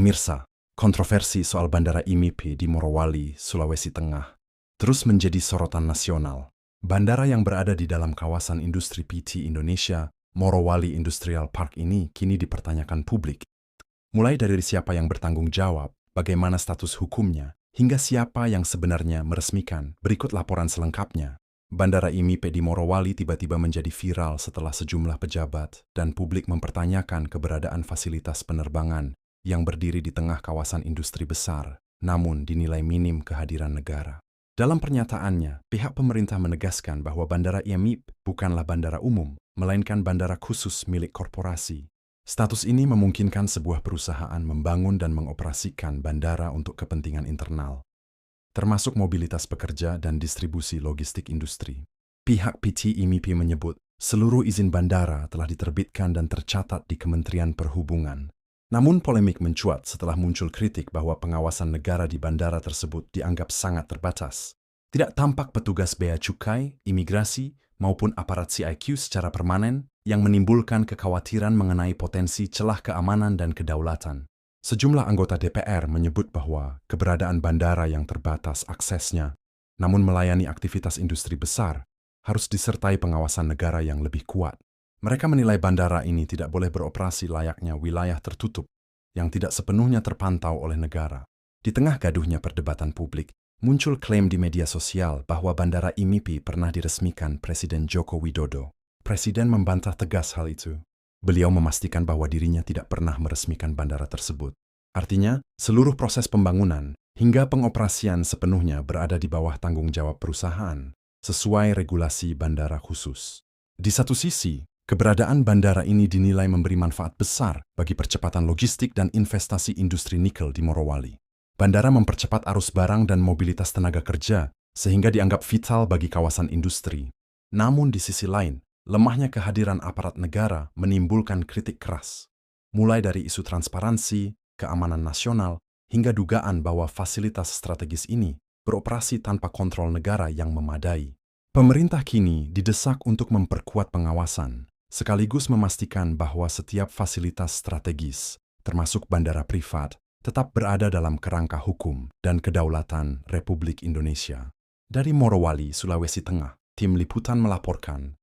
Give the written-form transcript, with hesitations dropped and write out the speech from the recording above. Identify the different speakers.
Speaker 1: Pemirsa, kontroversi soal Bandara IMIP di Morowali, Sulawesi Tengah, terus menjadi sorotan nasional. Bandara yang berada di dalam kawasan industri PT Indonesia, Morowali Industrial Park ini kini dipertanyakan publik. Mulai dari siapa yang bertanggung jawab, bagaimana status hukumnya, hingga siapa yang sebenarnya meresmikan. Berikut laporan selengkapnya. Bandara IMIP di Morowali tiba-tiba menjadi viral setelah sejumlah pejabat dan publik mempertanyakan keberadaan fasilitas penerbangan yang berdiri di tengah kawasan industri besar, namun dinilai minim kehadiran negara. Dalam pernyataannya, pihak pemerintah menegaskan bahwa Bandara IMIP bukanlah bandara umum, melainkan bandara khusus milik korporasi. Status ini memungkinkan sebuah perusahaan membangun dan mengoperasikan bandara untuk kepentingan internal, termasuk mobilitas pekerja dan distribusi logistik industri. Pihak PT IMIP menyebut, seluruh izin bandara telah diterbitkan dan tercatat di Kementerian Perhubungan. Namun polemik mencuat setelah muncul kritik bahwa pengawasan negara di bandara tersebut dianggap sangat terbatas. Tidak tampak petugas bea cukai, imigrasi, maupun aparat CIQ secara permanen yang menimbulkan kekhawatiran mengenai potensi celah keamanan dan kedaulatan. Sejumlah anggota DPR menyebut bahwa keberadaan bandara yang terbatas aksesnya, namun melayani aktivitas industri besar, harus disertai pengawasan negara yang lebih kuat. Mereka menilai bandara ini tidak boleh beroperasi layaknya wilayah tertutup yang tidak sepenuhnya terpantau oleh negara. Di tengah gaduhnya perdebatan publik, muncul klaim di media sosial bahwa Bandara IMIP pernah diresmikan Presiden Joko Widodo. Presiden membantah tegas hal itu. Beliau memastikan bahwa dirinya tidak pernah meresmikan bandara tersebut. Artinya, seluruh proses pembangunan hingga pengoperasian sepenuhnya berada di bawah tanggung jawab perusahaan, sesuai regulasi bandara khusus. Di satu sisi, keberadaan bandara ini dinilai memberi manfaat besar bagi percepatan logistik dan investasi industri nikel di Morowali. Bandara mempercepat arus barang dan mobilitas tenaga kerja, sehingga dianggap vital bagi kawasan industri. Namun di sisi lain, lemahnya kehadiran aparat negara menimbulkan kritik keras. Mulai dari isu transparansi, keamanan nasional, hingga dugaan bahwa fasilitas strategis ini beroperasi tanpa kontrol negara yang memadai. Pemerintah kini didesak untuk memperkuat pengawasan, sekaligus memastikan bahwa setiap fasilitas strategis, termasuk bandara privat, tetap berada dalam kerangka hukum dan kedaulatan Republik Indonesia. Dari Morowali, Sulawesi Tengah, tim liputan melaporkan.